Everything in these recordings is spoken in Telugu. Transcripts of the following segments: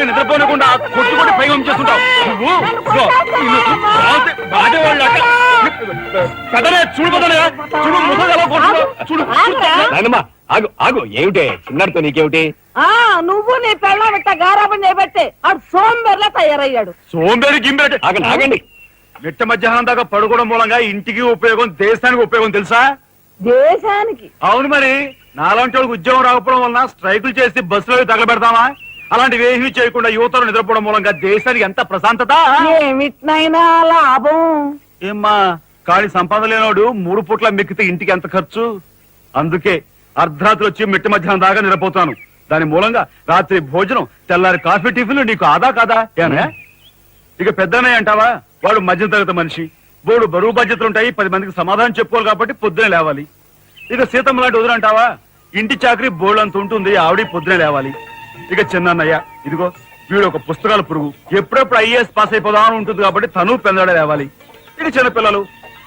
నిద్రపోనకుండా కొట్టుకుంటే పైగా చేస్తుంటావు ఆగు ఆగు ఏమిటే చిన్నారితో నీకేమిటి? నువ్వు నీ పెళ్ళ పెట్ట గారాబం చేయబట్టే ఆడు సోంబేర్లా తయారయ్యాడు. సోంబేరి గింబేటి ఆగండి. మిట్ట మధ్యాహ్నం దాకా పడుకోవడం మూలంగా ఇంటికి ఉపయోగం, దేశానికి ఉపయోగం తెలుసా? దేశానికి? అవును మరి. నాలాంటి వాళ్ళకి ఉద్యోగం రాకపోవడం వలన స్ట్రైకులు చేసి బస్సులో తగలబెడతామా? అలాంటివి ఏమీ చేయకుండా యువతలు నిద్రపోవడం మూలంగా దేశానికి ఎంత ప్రశాంతత. ఏమిటినైనా లాభం ఏమ్మా, కాళీ సంపాదన లేనోడు 3 పూట్ల మెక్కితే ఇంటికి ఎంత ఖర్చు? అందుకే అర్ధరాత్రి వచ్చి మిట్ట మధ్యాహ్నం దాకా నిద్రపోతాను. దాని మూలంగా రాత్రి భోజనం, తెల్లారి కాఫీ, టిఫిన్లు నీకు ఆదా కాదా? ఏనా ఇక పెద్దనయ్య అంటావా? వాడు మధ్య తరగతి మనిషి, బోడు బరువు బాధ్యతలుంటాయి, 10 మందికి సమాధానం చెప్పుకోవాలి కాబట్టి పొద్దునే లేవాలి. ఇక సీతమ్మ లాంటి వదులంటావా? ఇంటి చాకరీ బోర్డు అంత ఉంటుంది, ఆవిడ పొద్దునే లేవాలి. ఇక చిన్నయ్య ఇదిగో వీడు ఒక పుస్తకాల పురుగు, ఎప్పుడెప్పుడు ఐఏఎస్ పాస్ అయిపోదామని ఉంటుంది కాబట్టి తను పెందడే లేవాలి. ఇక చిన్నపిల్లలు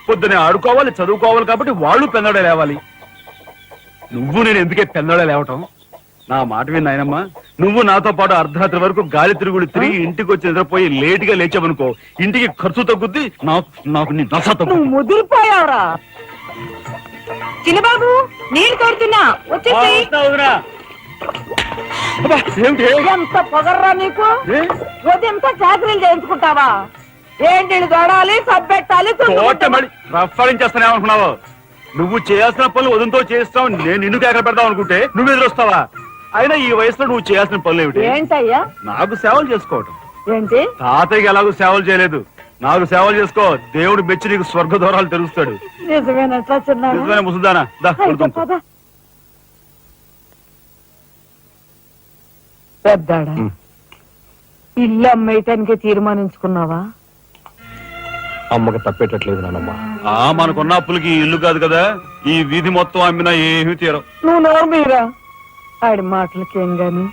పొద్దునే ఆడుకోవాలి, చదువుకోవాలి కాబట్టి వాళ్ళు పెందడే లేవాలి. నువ్వు నేను ఎందుకే పెందడే లేవటం? నా మాట విన్నాయనమ్మా, నువ్వు నాతో పాటు అర్ధరాత్రి వరకు గాలి తిరుగుడు తిరిగి ఇంటికి వచ్చి నిద్రపోయి లేట్ గా లేచావనుకో, ఇంటికి ఖర్చు తగ్గుద్ది, నాకు నీ నస తగ్గుద్ది. ముదిరిపోయావురా చిన్నబాబు, నీళ్ళు తోడుతున్నా ఎంత పొగర్రా నీకు? ఉదయంతో చాకరీలు చేయించుకుంటావా? ఏంటి తోడాలి, సబ్బెట్టాలి, రఫాలించేస్తానే అనుకున్నావు? నువ్వు చేయాల్సిన పనులు ఉదయంతో చేస్తావు, నేను నిన్ను కేకలు పెడతావు అనుకుంటే నువ్వు ఎదురొస్తావా? అయినా ఈ వయసులో నువ్వు చేయాల్సిన పనులు ఏమిటి? ఏంటయ్యా? నాకు సేవలు చేసుకోవటం. ఏంటి? తాతయ్యకి ఎలాగో సేవలు చేయలేదు, నాకు సేవలు చేసుకో. దేవుడు మెచ్చి నీకు స్వర్గ దూరాలు తెలుస్తాడు. నిజమే ముసుదానా? పెద్దాడా, ఇల్లు అమ్మేయటానికి తీర్మానించుకున్నావా? అమ్మకి తప్పేటట్లేదు నానమ్మా. మనకున్న అప్పులకి ఇల్లు కాదు కదా, ఈ వీధి మొత్తం అమ్మినా ఏమీ తీరం. నువ్వు నోర్మీరా, ఆడి మాటలకేం గాని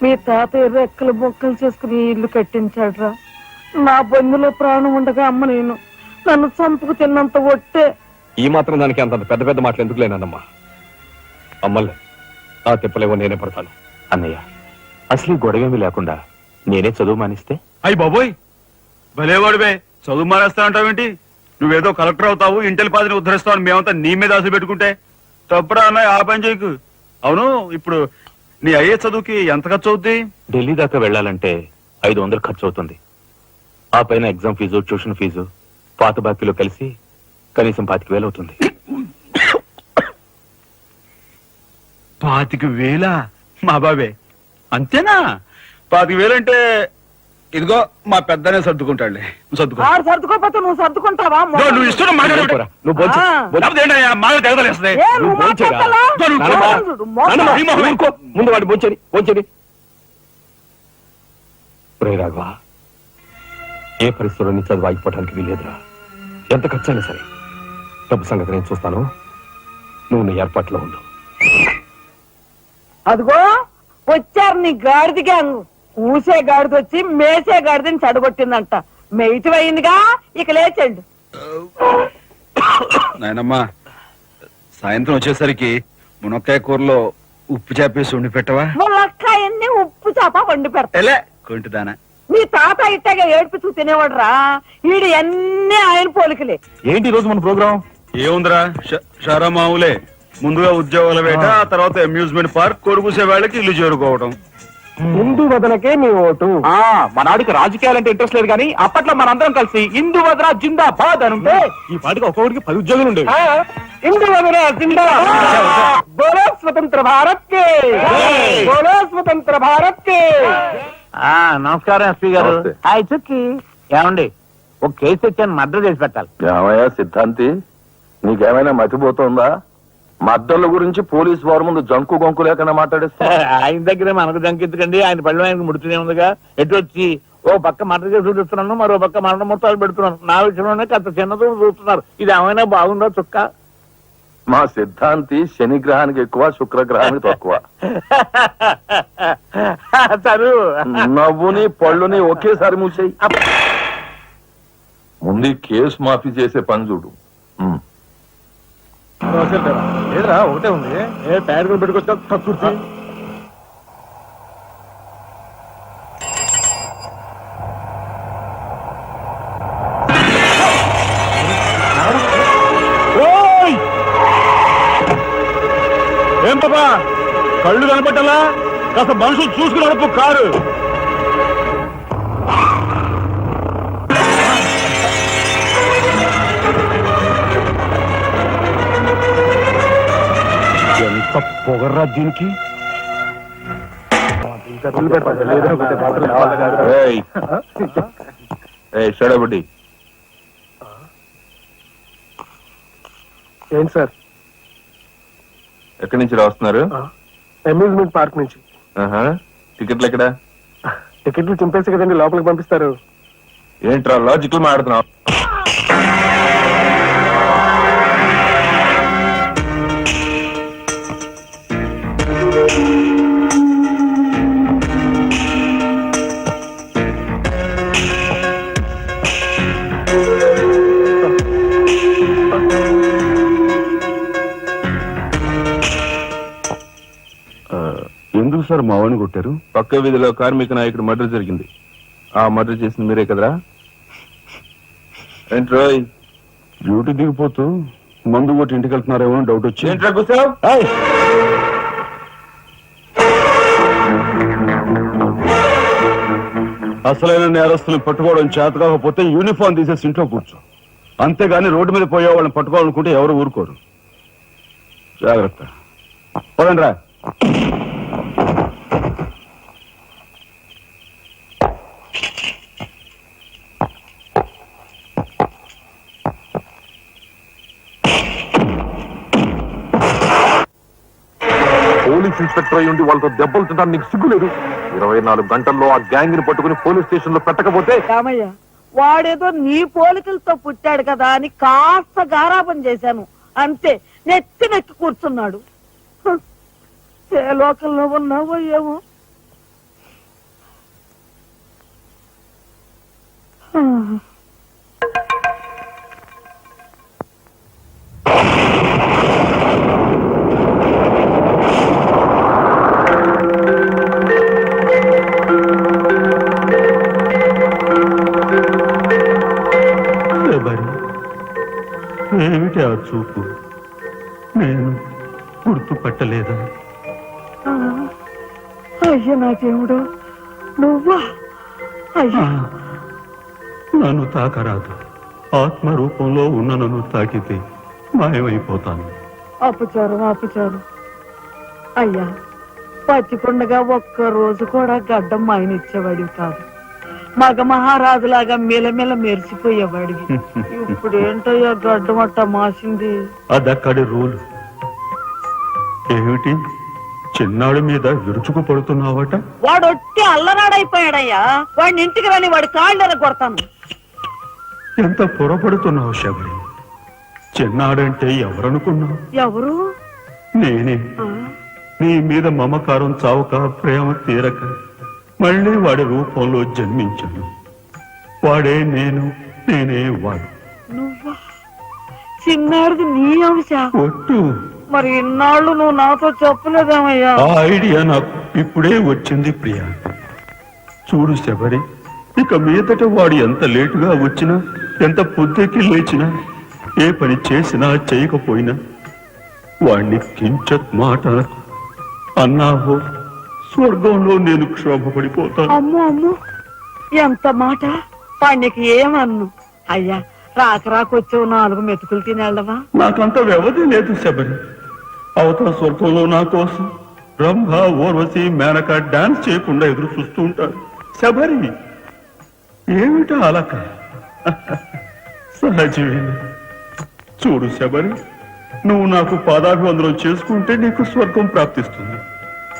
మీ తాతయ్య రెక్కలు బొక్కలు చేసుకుని ఇల్లు కట్టించాడురా. నా బంధులో ప్రాణం ఉండగా అమ్మ నేను నన్ను చంపుకు తిన్నంత ఒట్టే. ఈ మాత్రం దానికి అంత పెద్ద పెద్ద మాటలు ఎందుకు లేనమ్మా? అమ్మలే ఆ తిప్పలేవో నేనే పడతాను. అన్నయ్య, అసలు గొడవేమీ లేకుండా నేనే చదువు మానిస్తే? అయ్యి బాబోయ్, భలేవాడువే, చదువు మానేస్తానంటావేంటి? నువ్వేదో కలెక్టర్ అవుతావు, ఇంటెల్ పాదిని ఉద్ధరిస్తావు అని మేమంతా నీ మీద ఆశ పెట్టుకుంటే తప్పురా అన్నయ్య, ఆ పని చేయకు. అవును, ఇప్పుడు నీ అయ్యే చదువుకి ఎంత ఖర్చు అవుద్ది? ఢిల్లీ దాకా వెళ్ళాలంటే 500 ఖర్చు అవుతుంది. ఆ పైన ఎగ్జామ్ ఫీజు, ట్యూషన్ ఫీజు, పాత బాకీలో కలిసి కనీసం 25,000 అవుతుంది. 25,000? మా బాబే అంతేనా? 25,000 అంటే ఇదిగో మా పెద్దనే సర్దుకుంటాడులే. సర్దుకోపోతే నువ్వు సర్దుకుంటావా? నువ్వు ఇష్టం ముందు వాడు బొంచని. రాఘవా, ఏ పరిస్థితుల్లో నీ చదువు ఆగిపోవడానికి వీలేదురా. ఎంత ఖర్చైనా సరే డబ్బు సంగతి నేను చూస్తాను. నువ్వు నీ ఏర్పాట్లో ఉండు. అదిగో వచ్చారు నీ గాడిది గ్యాంగ్. ఊసే గాడిద వచ్చి మేసే గాడిదని చెడగొట్టిందంట. మెయిటి అయిందిగా, ఇక లేచండు. నాయనమ్మా, సాయంత్రం వచ్చేసరికి మునక్కాయ కూరలో ఉప్పు చేపేసి వండి పెట్టవా? మునక్కాయన్ని ఉప్పు చేప వండి పెడతా. కొంటిదానా? మీ తాత ఇట్టగా ఏడ్పిస్తూ తినేవాడు రా. వీడి అన్ని ఆయన పోలికలే. ఏంటి ఈ రోజు మన ప్రోగ్రాం? ఏముందిరా, షారా మామూలే. ముందుగా ఉద్యోగాల వేట, ఆ తర్వాత అమ్యూజ్మెంట్ పార్క్, కొడుకుసే వాళ్ళకి ఇల్లు చేరుకోవడం. హిందూ వదనకే మీ ఓటు. మనాడికి రాజకీయాలంటే ఇంట్రెస్ట్ లేదు కానీ అప్పట్లో మనందరం కలిసి హిందూ వదన జిందాబాద్ అని ఉంటే ఈ పాటికి ఒక్కొక్కడికి 10 ఉద్యోగులు ఉండేవి. హిందూ వదన జిందాబాద్. బోలో స్వతంత్ర భారత్ కే, బోలో స్వతంత్ర భారత్ కే. నమస్కారం ఎస్పీ గారు. హాయ్ చుక్కి. ఏమండి, ఒక కేసు తెచ్చాను, మర్డర్ చేసి పెట్టాలి. ఏమయ్యా సిద్ధాంతి, నీకేమైనా మతిపోతుందా? మద్దళ్ళ గురించి పోలీసు వారి ముందు జంకు గొంకు లేకుండా మాట్లాడేస్తా. ఆయన దగ్గర మనకు జంకెత్తుకండి, ఆయన పళ్ళు ఆయనకు ముడుతూనే ఉందిగా. ఎటు వచ్చి ఓ పక్క మర్డర్ చేసి చూపిస్తున్నాను, మరో పక్క మరణ మొత్తాలు పెడుతున్నాను. నా విషయంలోనే కాస్త చిన్నదో చూస్తున్నారు. ఇది ఏమైనా బాగుందో చుక్క? మా సిద్ధాంతి శనిగ్రహానికి ఎక్కువ, శుక్రగ్రహానికి తక్కువ. నవ్వుని పళ్ళుని ఒకేసారి మూసేయి. ముందు కేసు మాఫీ చేసే పని చూడు. లేదురా ఒకటే ఉంది. ఏ ప్యాడ్ పెట్టుకొచ్చా కక్కుర్తి. ఓయ్! ఏం బాబా కళ్ళు కనపట్టాలా? కాస్త మనుషులు చూసుకుని నడుపు కారు. ఎంత పొగర్రా దీనికి. షడబడి ఏంటి సార్? ఎక్కడి నుంచి రాస్తున్నారు? అమ్యూజ్మెంట్ పార్క్ నుంచి. టికెట్లు ఎక్కడ? టికెట్లు చింపేసి కదండి లోపలికి పంపిస్తారు. ఏంట్రా లాజికల్ మాట్లాడుతున్నావు? ఎందుకు సార్ మా వాడిని కొట్టారు? పక్క వీధిలో కార్మిక నాయకుడు మర్డర్ జరిగింది. ఆ మర్డర్ చేసింది మీరే కదరా? ఏంట్రోయ్ డ్యూటీ దిగిపోతూ మందు కొట్టి ఇంటికి వెళ్తున్నారేమో అని డౌట్ వచ్చి. ఏంట్రా కూర్చో. అసలైన నేరస్తులను పట్టుకోవడం చేత కాకపోతే యూనిఫామ్ తీసేసి ఇంట్లో కూర్చో. అంతేగాని రోడ్డు మీద పోయే వాళ్ళని పట్టుకోవాలనుకుంటే ఎవరు ఊరుకోరు. జాగ్రత్త. పోదండి రా. పోలీస్ ఇన్స్పెక్టర్ అయి ఉండి వాళ్ళతో దెబ్బలు తింటాను నీకు సిగ్గులేదు? 24 గంటల్లో ఆ గ్యాంగ్ ని పట్టుకుని పోలీస్ స్టేషన్ లో పెట్టకపోతే? రామయ్య, వాడేదో నీ పోలికలతో పుట్టాడు కదా అని కాస్త గారాబం చేశాను అంతే. నెత్తి నెక్కి కూర్చున్నాడు. హ, ఏ లోకంలో ఉన్నావో ఏమో. ఏమిటి ఆ చూపు? నేను గుర్తుపట్టలేదా? అయ్యా నా దేవుడు, నువ్వా? అయ్యా నన్ను తాకరాదు. ఆత్మ రూపంలో ఉన్న నన్ను తాకితే మాయమైపోతాను. అపచారం అపచారం. అయ్యా, పచ్చికొండగా ఒక్క రోజు కూడా గడ్డం మాయనిచ్చేవాడివి కాదు. మగ మహారాజులాగా మెలమెల మెరిసిపోయేవాడివి. ఇప్పుడు ఏంటయ్యా గడ్డం అట్ట మాసింది? అదక్కడి రూలు. ఏమిటి చిన్నాడు మీద విరుచుకు పడుతున్నావట? వాడు ఒట్టి అల్లనాడైపోయాడయ్యా. వాడిని ఇంటికి రాని వాడి కాళ్ళని కొడతాను. ఎంత పొరపడుతున్నావు శబరి? చిన్నాడంటే ఎవరనుకున్నావు? ఎవరు? నేనే. ఆ, నీ మీద మమకారం చావక, ప్రేమ తీరక మళ్ళీ వాడి రూపంలో జన్మించాను. వాడే నేను, నేనే వాడు. నువ్వా? చిన్నాడిది నీ అంశ? ఒట్టు. మరి ఇన్నాళ్ళు నువ్వు నాతో చెప్పలేదేమయ్యా? ఆ ఐడియా నాకు ఇప్పుడే వచ్చింది ప్రియా. చూడు శబరి, ఇక మీదట వాడు ఎంత లేటుగా వచ్చినా, ఎంత పొద్దుకి లేచినా, ఏ పని చేసినా చేయకపోయినా వాణ్ణి కించత్ మాట అన్నావో స్వర్గంలో నేను క్షోభపడిపోతాను. అమ్మో అమ్మో, ఎంత మాట! వాడికి ఏమన్ను? అయ్యా, రాక రాకొచ్చావు 4 మెతుకులు తినేళ్ళవా? నాకంత వ్యవధి లేదు శబరి. అవతల స్వర్గంలో నా కోసం రంభ, ఊర్వశి, మేనక డాన్స్ చేయకుండా ఎదురు చూస్తూ ఉంటారు. శబరి, ఏమిటా అలక? సహజమేన. చూడు శబరి, నువ్వు నాకు పాదాభివందనం చేసుకుంటే నీకు స్వర్గం ప్రాప్తిస్తుంది.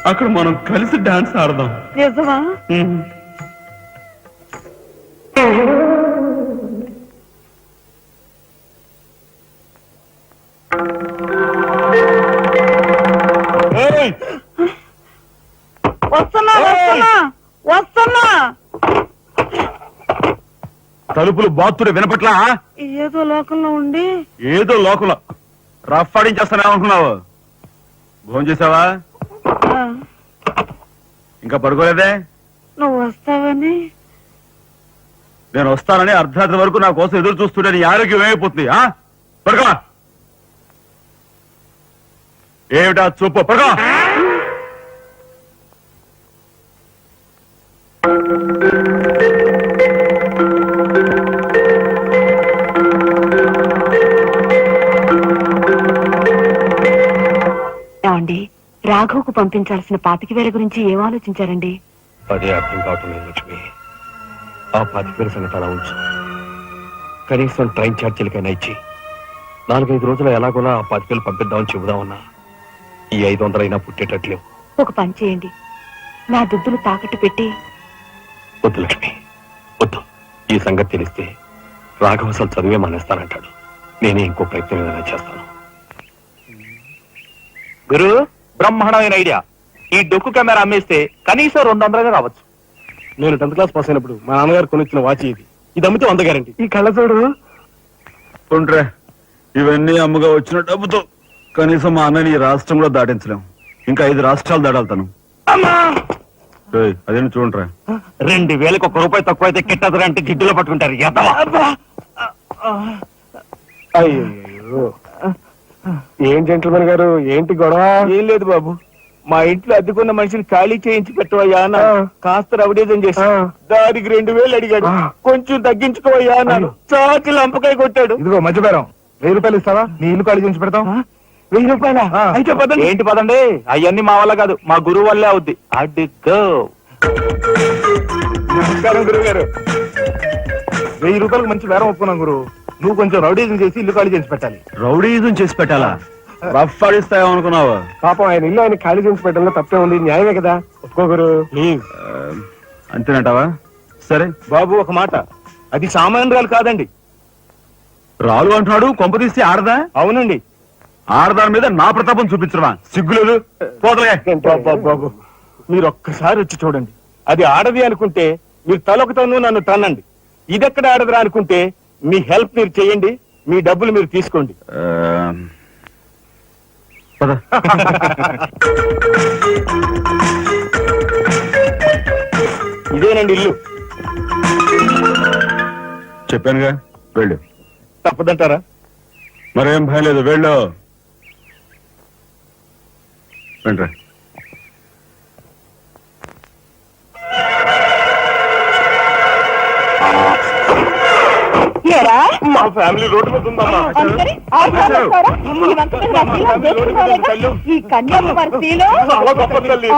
అక్కడ మనం కలిసి డాన్స్ ఆడదాం. నిజమా? వస్తున్నా వస్తున్నా వస్తున్నా. తలుపులు బాత్తుడు వినపట్లా? ఏదో లోకంలో ఉండి ఏదో లోకంలో రఫ్ ఆడించేస్తానే అనుకున్నావు. భోజనం చేసావా? ఆ, ఇంకా పడుకోలేదే? నువ్వు వస్తావని. నేను వస్తానని అర్ధరాత్రి వరకు నా కోసం ఎదురు చూస్తుంటే నీ ఆరోగ్యం ఏమైపోతుంది? పడుకో. ఏమిటా చూపు? పడుకో. ఏమండి, రాఘవ్కు పంపించాల్సిన 25,000 గురించి ఏం ఆలోచించారండి? అదే అర్థం కావటం లేదు లక్ష్మి. ఆ 25,000 సంగతి అలా ఉంచు. కనీసం ట్రైన్ ఛార్జీలకైనా ఇచ్చి 4-5 రోజులు ఎలాగోలా ఆ 25,000 పంపిద్దామని చెబుదామన్నా ఈ 500 అయినా పుట్టేటట్లేవు. ఒక పని చేయండి, నా దుద్దులు తాకట్టు పెట్టి. వద్దు లక్ష్మి, వద్దు. ఈ సంగతి తెలిస్తే రాఘవ అసలు చదివే మానేస్తానంటాడు. నేనే ఇంకో ప్రయత్నం ఏదైనా చేస్తాను. గురు, బ్రహ్మాండమైన ఐడియా. ఈ డొక్కు కెమెరా అమ్మేస్తే కనీసం 200 రావచ్చు. నేను 10th క్లాస్ పాస్ అయినప్పుడు మా నాన్నగారు కొనిచ్చిన వాచ్ ఇది. ఇది అమ్మితే 100 గ్యారెంటీ. ఈ కళ్ళ చూడు. ఉండ్రే, ఇవన్నీ అమ్మగా వచ్చిన డబ్బుతో కనీసం మా అన్నని ఈ రాష్ట్రంలో దాటించలేం. ఇంకా 5 రాష్ట్రాలు దాడాలతాను. అదేంటి చూడండిరా. 2,000కి 1 రూపాయి తక్కువ అయితే కిట్టదురా అంటే జిడ్డులో పట్టుకుంటారు. అయ్యో, ఏం జెంట్లమన్ గారు, ఏంటి గొడవ? ఏం లేదు బాబు, మా ఇంట్లో అద్దెకున్న మనిషిని ఖాళీ చేయించి పెట్టవయ్యా అన్న. కాస్త రవిడేజం చేసి దానికి 2,000 అడిగాడు. కొంచెం తగ్గించుకోవయ్యా అన్నాను. చాకి లంపకాయ కొట్టాడు. ఇదిగో మధ్యపేరం, 1000 రూపాయలు ఇస్తావా? నీ ఇల్లు ఖాళీ చేయించి పెడతాం. 1000 రూపాయలా? అయితే పదండి. ఏంటి పదండి, అవన్నీ మా వల్ల కాదు, మా గురువు వల్లే అవుద్ది. అడ్డుగో. నమస్కారం గురువు గారు. 1000 రూపాయలకు మంచి బేరం ఒప్పుకున్నాం గురువు. నువ్వు కొంచెం రౌడీజం చేసి ఇల్లు ఖాళీ చేసి పెట్టాలి. రౌడీజం చేసి పెట్టాలా? రఫ్ ఆడిస్తాయో అనుకున్నావా? పాపం ఆయన ఇల్లు ఆయన ఖాళీ చేసి పెట్టడంలో తప్పే ఉంది. న్యాయమే కదా, ఒప్పుకో గురు ప్లీజ్. అంతేనంటావా? సరే బాబు, ఒక మాట, అది సామాన్యురాలు కాదండి. రాలు అంటున్నాడు. కొంప తీస్తే ఆడదా? అవునండి. ఆడదాని మీద నా ప్రతాపం చూపించడమా? సిగ్గులేదు. పోతలే. బాబు, మీరు ఒక్కసారి వచ్చి చూడండి. అది ఆడది అనుకుంటే మీరు తలొకతోనూ నన్ను తన్నండి. ఇదెక్కడ ఆడదురా అనుకుంటే మీ హెల్ప్ మీరు చేయండి, మీ డబ్బులు మీరు తీసుకోండి. పద. ఇదేనండి ఇల్లు. చెప్పానుగా, వెళ్ళు. తప్పదంటారా? మరేం భయం లేదు, వెళ్ళు. వెంట్రా. మా ఫ్యామిలీ రోడ్డు మీద ఉందమ్మా. ఈ కన్యాకుమారి స్త్రీలో చాలా గొప్ప తల్లి.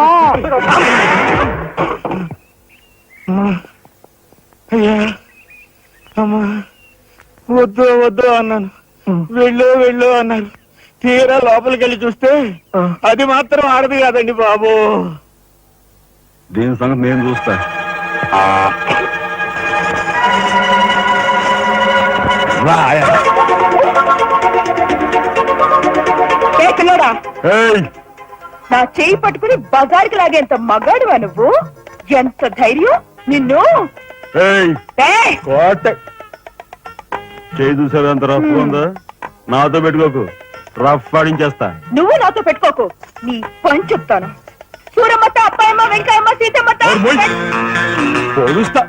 అయ్యా, అమ్మా, వద్దు వద్దు అన్నాను. వెళ్ళు అన్నారు. తీరా లోపలికి వెళ్ళి చూస్తే అది మాత్రం ఆడదు కాదండి బాబు. దీని సంగతి నేను చూస్తా. ఏయ్, నా చేయి పట్టుకుని బజార్కి లాగేంత మగాడువా నువ్వు? ఎంత ధైర్యం నిన్ను! ఏయ్, ఏయ్! కోట చేయి చూసావు ఎంత రఫ్ ఉందా? నాతో పెట్టుకోకు, రఫ్ ఆడించేస్తా. నువ్వు నాతో పెట్టుకోకు, నీ పని చెప్తాను. సూరమ్మత, అప్పాయమ్మ, వెంకాయమ్మ, సీతమ్మత. పొడుస్తా.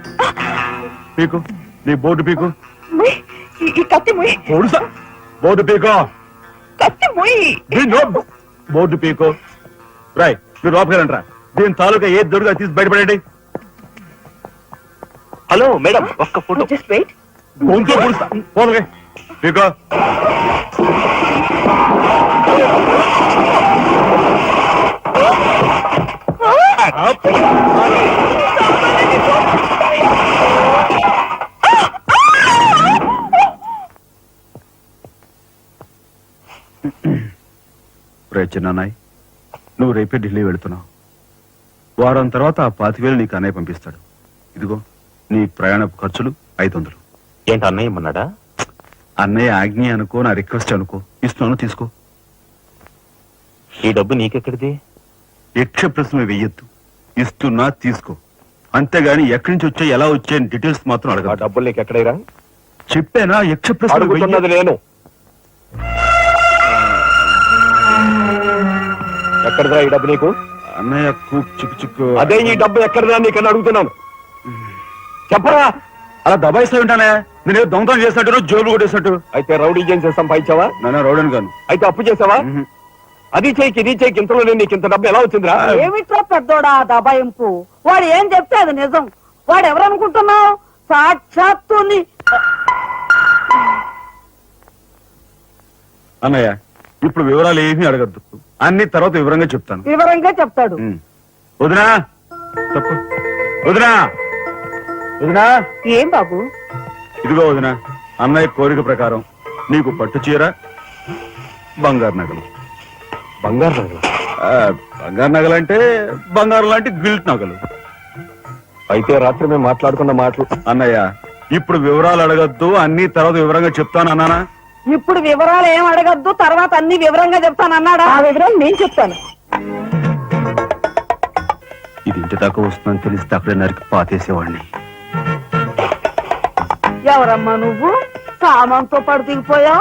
పీకు, నీ బోర్డు పీకు. ముయ్, ఈ కత్తి ముయ్, పొడుస్తా. బోర్డు పీకో. కత్తి ముయ్. బోర్డు పీకో. రాయ్, మీరు లోపకెళ్ళండి రా. దీని తాలూకా ఏది దొరుకుతా తీసి బయటపడండి. హలో మేడం, ఒక్క ఫోటో. Just wait. గొంతు పొడుస్తా. పోదలే, పీకో. చిన్నాయ్, నువ్వు రేపే ఢిల్లీ వెళుతున్నావు. వారం తర్వాత ఆ 25,000 నీకు అన్నయ్య పంపిస్తాడు. ఇదిగో నీ ప్రయాణపు ఖర్చులు 500. ఏంటి అన్నయ్య ఏమన్నాడా? అన్నయ్య ఆజ్ఞ అనుకో, నా రిక్వెస్ట్ అనుకో. ఇస్తున్నాను, తీసుకో. ఈ డబ్బు నీకెక్కడిది? యక్ష ప్రశ్న వెయ్యొద్దు. ఇస్తున్నా, తీసుకో. అంతేగాని ఎక్కడి నుంచి వచ్చాయి, ఎలా వచ్చాయని డీటెయిల్స్ మాత్రం ఆ అడగ. డబ్బులు నీకు ఎక్కడైరా? చెప్పానా? యక్ష ప్రశ్న అడుగుతున్నది నేను. ఎక్కడదా ఈ డబ్బు నీకు? అన్నయ్య కూక్ చిక్కు చిక్కు. అదే ఈ డబ్బు ఎక్కడదా నీకన్నా అడుగుతున్నాను. చెప్పరా. అలా దబాయిస్తా ఉంటానే. నేను దొంగతనం చేసినట్టు జోలు కొట్టేసినట్టు. అయితే రౌడీ చేసి సంపాదించావా? నాన్న రౌడన్ గాను. అయితే అప్పు చేసావా? అది చేయకి ఇది చేయకి ఇంతలోనే నీకు ఇంత డబ్బు ఎలా వచ్చిందిరా? ఏమిట్రా పెద్దోడా ఆ దబాయింపు? వాడు ఏం చెప్తే అది నిజం. వాడు ఎవరనుకుంటున్నావు? సాక్షాత్తు అన్నయ్య ఇప్పుడు వివరాలు ఏమీ అడగద్దు. అన్ని తర్వాత వివరంగా చెప్తాను. వివరంగా చెప్తాడు. వదినా తప్పు. వదినా వదినా ఏం బాబు? ఇదిగో వదినా, అన్నయ్య కోరిక ప్రకారం నీకు పట్టు చీర, బంగారు నగలు. బంగారు నగలు? బంగారు నగలు అంటే బంగారు లాంటి గిల్ట్ నగలు. అయితే రాత్రి మేము మాట్లాడుకున్న మాటలు. అన్నయ్య ఇప్పుడు వివరాలు అడగద్దు, అన్ని తర్వాత వివరంగా చెప్తాను అన్నానా? ఇప్పుడు వివరాలు ఏం అడగద్దు, తర్వాత అన్ని వివరంగా చెప్తానన్నాడా? ఆ వివరాలు నేను చెప్తాను. ఇది ఇంటి దాకా వస్తుందని తెలిస్తే అక్కడే నరికి పాతేసేవాడిని. ఎవరమ్మా నువ్వు? సామాన్తో పాటు దిగిపోయా?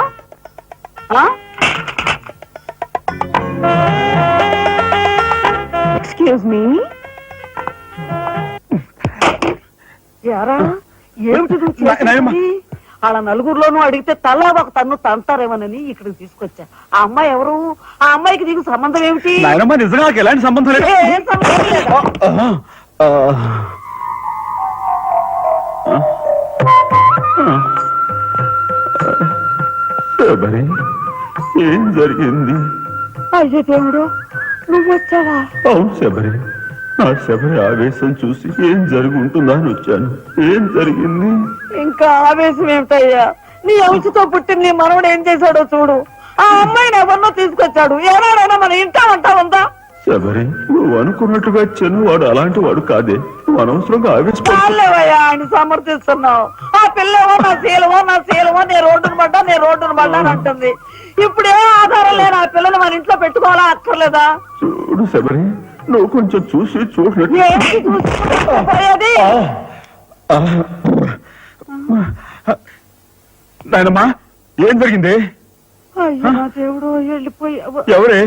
Excuse me. యారా ఏమిటి నువ్వు చేసేది? వాళ్ళ నలుగురిలోనూ అడిగితే తలా ఒక తన్ను తంతారేమోనని ఇక్కడికి తీసుకొచ్చా. ఆ అమ్మాయి ఎవరు? ఆ అమ్మాయికి నీకు సంబంధం ఏమిటి? నాయనమ్మ నిజంగా నాకు ఎలాంటి సంబంధం లేదు. ఏం సంబంధం లేదా? శబరి, ఏం జరిగింది? అయ్యో దేవుడు, నువ్వు వచ్చావా? అవును శబరి, నా శబరి ఆవేశం చూసి ఏం జరిగి ఉంటుందా అని వచ్చాను. ఏం జరిగింది? ఇంకా ఆవేశం ఏమిటయ్యా? నీ అంశతో పుట్టిన నీ మనవడు ఏం చేశాడో చూడు. ఆ అమ్మాయిని ఎవరినో తీసుకొచ్చాడు. ఏనాడైనా మన ఇంటా అంటా ఉందా? శబరి, నువ్వు అనుకున్నట్టుగా చెను వాడు అలాంటి వాడు కాదే. నువ్వు అనవసరంగా ఆవేశపడు. చాలేవయ్యా ఆయన సమర్థిస్తున్నావు. ఆ పిల్లేమో నా శీలమో నేను రోడ్డును పడ్డా అని అంటుంది. ఇప్పుడు ఏ ఆధారం లేని ఆ పిల్లని మన ఇంట్లో పెట్టుకోవాలా అక్కర్లేదా? చూడు శబరి, నువ్వు కొంచెం చూసి చూడలేదు. ఏంటి చూసుకోపోయేది? నాయనమ్మా ఏం జరిగింది? అయ్యో నా దేవుడు, వెళ్ళిపోయావు. ఎవరే?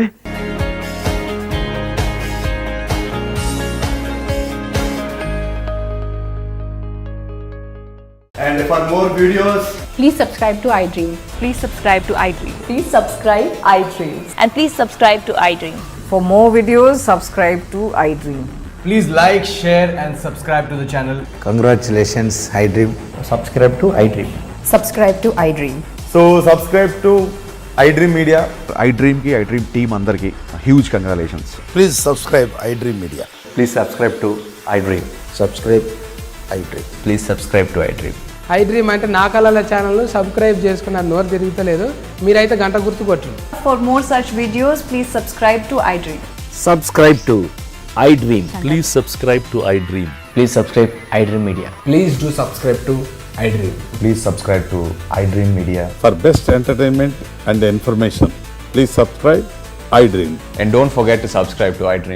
And for more videos, please subscribe to iDream. Please subscribe to iDream. Please subscribe iDream. And please subscribe to iDream. For more videos, subscribe to iDream. please like, share and subscribe to the channel. Congratulations, iDream. Subscribe to iDream. Subscribe to iDream. So subscribe to iDream Media. iDream team andarki huge congratulations. Please subscribe iDream Media. Please subscribe to iDream. Subscribe iDream. Please subscribe to iDream. iDream అంటే నా కళల ఛానల్ను సబ్స్క్రైబ్ చేసుకున్న నోరు తిరుగుతలేదు. మీరైతే గంట గుర్తు కొట్టండి. For more such videos, please subscribe to iDream. Subscribe to iDream. Please subscribe to iDream. Please subscribe iDream Media. Please do subscribe to iDream. Please subscribe to iDream Media. For best entertainment and information, please subscribe iDream. And don't forget to subscribe to iDream.